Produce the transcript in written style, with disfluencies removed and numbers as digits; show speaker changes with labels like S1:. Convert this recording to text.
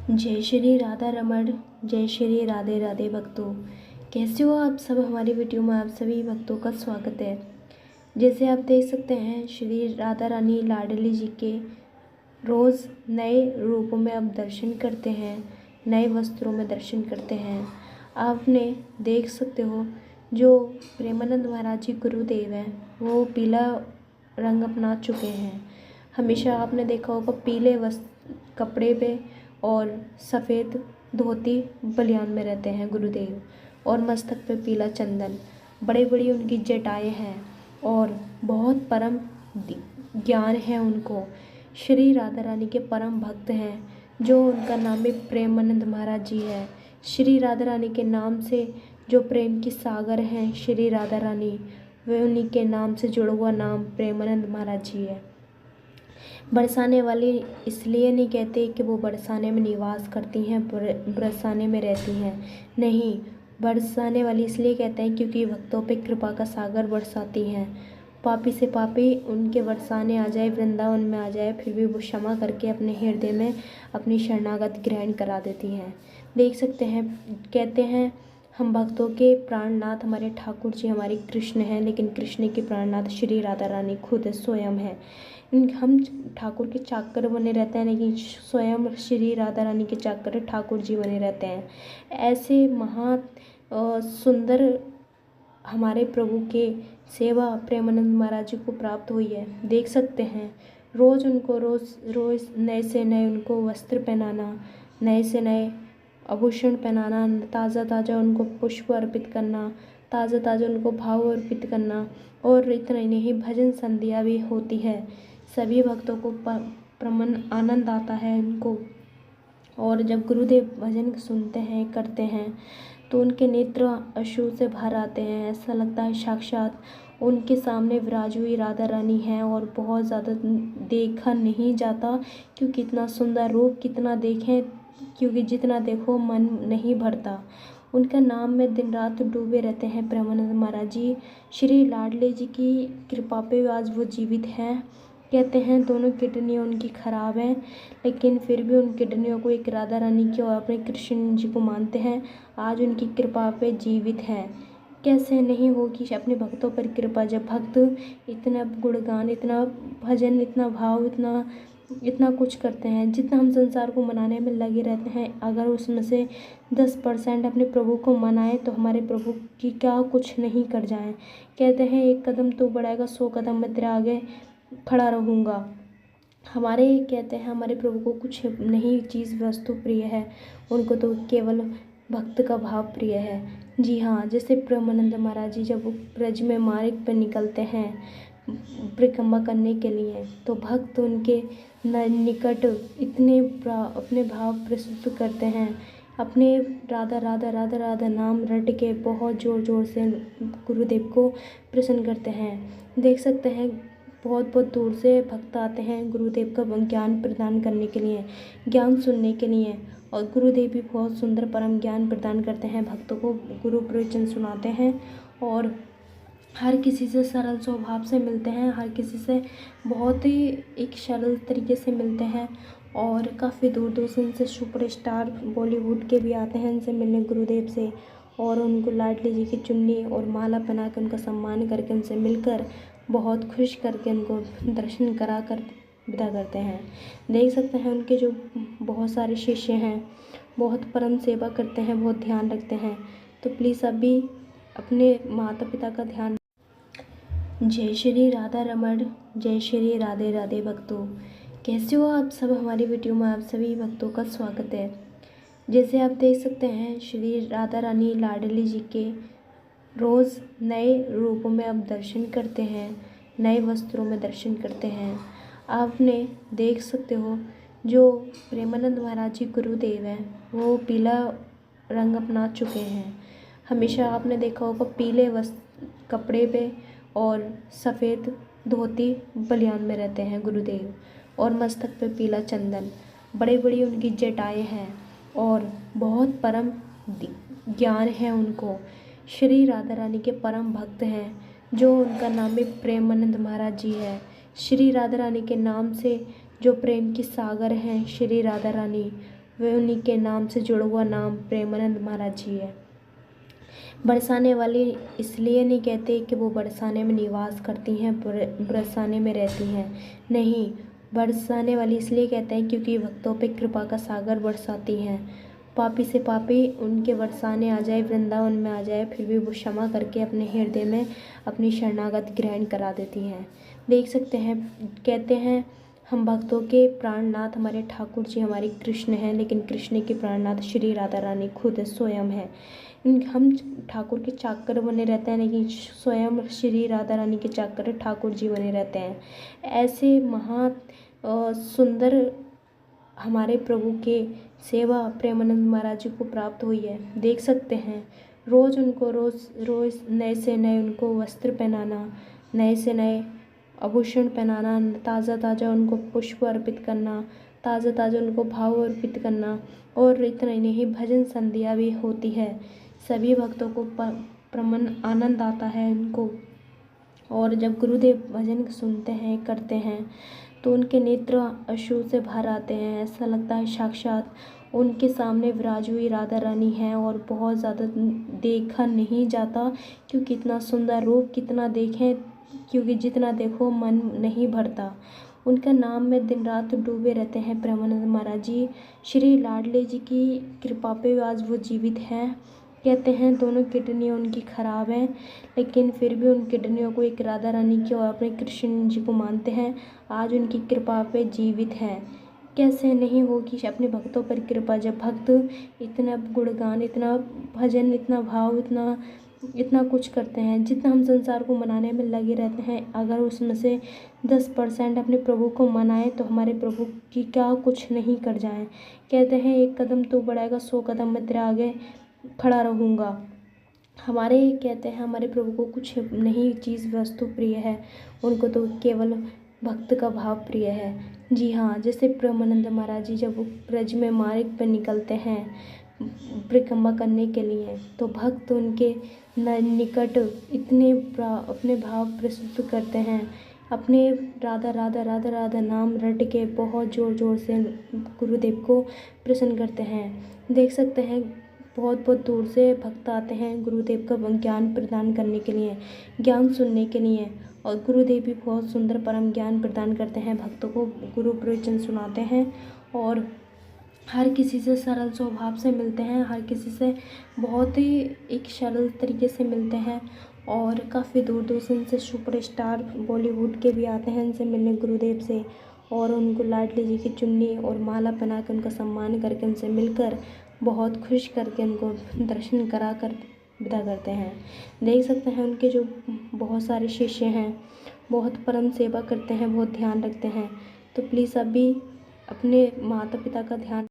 S1: जय श्री राधा रमण, जय श्री राधे राधे भक्तों। कैसे हो आप सब। हमारी वीडियो में आप सभी भक्तों का स्वागत है। जैसे आप देख सकते हैं, श्री राधा रानी लाडली जी के रोज़ नए रूपों में आप दर्शन करते हैं, नए वस्त्रों में दर्शन करते हैं। आपने देख सकते हो, जो प्रेमानंद महाराज जी गुरुदेव हैं, वो पीला रंग अपना चुके हैं। हमेशा आपने देखा होगा पीले वस्त्र कपड़े पे और सफ़ेद धोती बलियान में रहते हैं गुरुदेव, और मस्तक पे पीला चंदन। बड़ी बड़ी उनकी जटाएं हैं और बहुत परम ज्ञान है उनको। श्री राधा रानी के परम भक्त हैं, जो उनका नाम भी प्रेमानंद महाराज जी है। श्री राधा रानी के नाम से जो प्रेम की सागर हैं श्री राधा रानी, वे उन्हीं के नाम से जुड़ा हुआ नाम प्रेमानंद महाराज जी है। बरसाने वाली इसलिए नहीं कहते कि वो बरसाने में निवास करती हैं, बरसाने में रहती हैं। नहीं, बरसाने वाली इसलिए कहते हैं क्योंकि भक्तों पे कृपा का सागर बरसाती हैं। पापी से पापी उनके बरसाने आ जाए, वृंदावन में आ जाए, फिर भी वो क्षमा करके अपने हृदय में अपनी शरणागत ग्रहण करा देती हैं। देख सकते हैं, कहते हैं हम भक्तों के प्राणनाथ हमारे ठाकुर जी हमारे कृष्ण हैं, लेकिन कृष्ण के प्राणनाथ श्री राधा रानी खुद स्वयं है। हम ठाकुर के चाकर बने रहते हैं, लेकिन स्वयं श्री राधा रानी के चाकर ठाकुर जी बने रहते हैं। ऐसे सुंदर हमारे प्रभु के सेवा प्रेमानंद महाराज जी को प्राप्त हुई है। देख सकते हैं, रोज़ उनको रोज़ नए से नए उनको वस्त्र पहनाना, नए से नए आभूषण पहनाना, ताज़ा ताज़ा उनको पुष्प अर्पित करना, ताज़ा ताज़ा उनको भाव अर्पित करना, और इतना ही नहीं, भजन संध्या भी होती है। सभी भक्तों को परम आनंद आता है उनको। और जब गुरुदेव भजन सुनते हैं, करते हैं, तो उनके नेत्र अश्रु से भर आते हैं। ऐसा लगता है साक्षात उनके सामने विराज हुई राधा रानी है, और बहुत ज़्यादा देखा नहीं जाता क्योंकि इतना सुंदर रूप कितना देखें, क्योंकि जितना देखो मन नहीं भरता। उनका नाम में दिन रात डूबे रहते हैं प्रेमानंद महाराज जी। श्री लाडले जी की कृपा पे आज वो जीवित हैं। कहते हैं दोनों किडनियाँ उनकी ख़राब हैं, लेकिन फिर भी उन किडनियों को एक राधा रानी की और अपने कृष्ण जी को मानते हैं। आज उनकी कृपा पे जीवित हैं। कैसे नहीं होगी अपने भक्तों पर कृपा, जब भक्त इतना गुणगान, इतना भजन, इतना भाव, इतना कुछ करते हैं। जितना हम संसार को मनाने में लगे रहते हैं, अगर उसमें से 10% अपने प्रभु को मनाएं तो हमारे प्रभु की क्या कुछ नहीं कर जाएं। कहते हैं एक कदम तू बढ़ाएगा, 100 कदम मैं तेरे आगे खड़ा रहूँगा। कहते हैं हमारे प्रभु को कुछ नहीं चीज़ वस्तु प्रिय है, उनको तो केवल भक्त का भाव प्रिय है। जी हाँ, जैसे प्रेमानंद महाराज जी जब ब्रज में मार्ग पर निकलते हैं परिक्रमा करने के लिए, तो भक्त उनके निकट इतने अपने भाव प्रस्तुत करते हैं, अपने राधा राधा राधा राधा नाम रट के बहुत ज़ोर ज़ोर से गुरुदेव को प्रसन्न करते हैं। देख सकते हैं, बहुत बहुत दूर से भक्त आते हैं गुरुदेव का ज्ञान प्रदान करने के लिए, ज्ञान सुनने के लिए। और गुरुदेव भी बहुत सुंदर परम ज्ञान प्रदान करते हैं भक्तों को, गुरु प्रवचन सुनाते हैं, और हर किसी से सरल स्वभाव से मिलते हैं, हर किसी से बहुत ही एक सरल तरीके से मिलते हैं। और काफ़ी दूर दूर से इनसे सुपरस्टार बॉलीवुड के भी आते हैं इनसे मिलने गुरुदेव से, और उनको लाडली जी की चुन्नी और माला पहना कर उनका सम्मान करके उनसे मिलकर बहुत खुश करके उनको दर्शन करा कर विदा करते हैं। देख सकते हैं उनके जो बहुत सारे शिष्य हैं, बहुत परम सेवा करते हैं, बहुत ध्यान रखते हैं। तो प्लीज़ अभी अपने माता पिता का ध्यान। जय श्री राधा रमण, जय श्री राधे राधे भक्तों। कैसे हो आप सब। हमारी वीडियो में आप सभी भक्तों का स्वागत है। जैसे आप देख सकते हैं, श्री राधा रानी लाडली जी के रोज़ नए रूपों में आप दर्शन करते हैं, नए वस्त्रों में दर्शन करते हैं। आपने देख सकते हो, जो प्रेमानंद महाराज जी गुरुदेव हैं, वो पीला रंग अपना चुके हैं। हमेशा आपने देखा होगा पीले कपड़े पे और सफ़ेद धोती बलियान में रहते हैं गुरुदेव, और मस्तक पे पीला चंदन। बड़ी बड़ी उनकी जटाएं हैं और बहुत परम ज्ञान है उनको। श्री राधा रानी के परम भक्त हैं, जो उनका नाम भी प्रेमानंद महाराज जी है। श्री राधा रानी के नाम से जो प्रेम की सागर हैं श्री राधा रानी, वे उन्हीं के नाम से जुड़ा हुआ नाम प्रेमानंद महाराज जी है। बरसाने वाली इसलिए नहीं कहते कि वो बरसाने में निवास करती हैं, बरसाने में रहती हैं, नहीं, बरसाने वाली इसलिए कहते हैं क्योंकि भक्तों पे कृपा का सागर बरसाती हैं। पापी से पापी उनके बरसाने आ जाए, वृंदावन में आ जाए, फिर भी वो क्षमा करके अपने हृदय में अपनी शरणागत ग्रहण करा देती हैं। देख सकते हैं, कहते हैं हम भक्तों के प्राणनाथ हमारे ठाकुर जी हमारे कृष्ण हैं, लेकिन कृष्ण के प्राणनाथ श्री राधा रानी खुद स्वयं है। हम ठाकुर के चाकर बने रहते हैं, लेकिन स्वयं श्री राधा रानी के चाकर ठाकुर जी बने रहते हैं। ऐसे महा सुंदर हमारे प्रभु के सेवा प्रेमानंद महाराज जी को प्राप्त हुई है। देख सकते हैं रोज़ उनको रोज़ नए से नए उनको वस्त्र पहनाना, नए से नए आभूषण पहनाना, ताज़ा ताज़ा उनको पुष्प अर्पित करना, ताज़ा ताज़ा उनको भाव अर्पित करना, और इतना ही नहीं भजन संध्या भी होती है। सभी भक्तों को परम आनंद आता है उनको, और जब गुरुदेव भजन सुनते हैं करते हैं तो उनके नेत्र अश्रु से भर आते हैं। ऐसा लगता है साक्षात उनके सामने विराज हुई राधा रानी है, और बहुत ज़्यादा देखा नहीं जाता क्योंकि इतना सुंदर रूप कितना देखें, क्योंकि जितना देखो मन नहीं भरता। उनका नाम में दिन रात डूबे रहते हैं प्रेमानंद महाराज जी। श्री लाडले जी की कृपा पे आज वो जीवित हैं। कहते हैं दोनों किडनियाँ उनकी खराब हैं, लेकिन फिर भी उन किडनियों को एक राधा रानी की और अपने कृष्ण जी को मानते हैं। आज उनकी कृपा पे जीवित हैं। कैसे नहीं होगी अपने भक्तों पर कृपा, जब भक्त इतना गुणगान, इतना भजन, इतना भाव, इतना कुछ करते हैं। जितना हम संसार को मनाने में लगे रहते हैं, अगर उसमें से 10% अपने प्रभु को मनाएं तो हमारे प्रभु की क्या कुछ नहीं कर जाएं। कहते हैं एक कदम तू बढ़ाएगा 100 कदम मैं तेरे आगे खड़ा रहूँगा। कहते हैं हमारे प्रभु को कुछ नहीं चीज़ वस्तु प्रिय है, उनको तो केवल भक्त का भाव प्रिय है। जी हाँ, जैसे प्रेमानंद महाराज जी जब वो ब्रज में मार्ग पर निकलते हैं परिक्रमा करने के लिए, तो भक्त उनके निकट इतने अपने भाव प्रस्तुत करते हैं, अपने राधा राधा राधा राधा नाम रट के बहुत ज़ोर ज़ोर से गुरुदेव को प्रसन्न करते हैं। देख सकते हैं बहुत बहुत दूर से भक्त आते हैं गुरुदेव का ज्ञान प्रदान करने के लिए, ज्ञान सुनने के लिए, और गुरुदेव भी बहुत सुंदर परम ज्ञान प्रदान करते हैं भक्तों को। गुरु प्रवचन सुनाते हैं और हर किसी से सरल स्वभाव से मिलते हैं, हर किसी से बहुत ही एक सरल तरीके से मिलते हैं, और काफ़ी दूर दूर से इनसे सुपरस्टार बॉलीवुड के भी आते हैं इनसे मिलने गुरुदेव से, और उनको लाडली जी की चुन्नी और माला पहना कर उनका सम्मान करके उनसे मिलकर बहुत खुश करके उनको दर्शन करा कर विदा करते हैं। देख सकते हैं उनके जो बहुत सारे शिष्य हैं, बहुत परम सेवा करते हैं, बहुत ध्यान रखते हैं। तो प्लीज़ अभी अपने माता पिता का ध्यान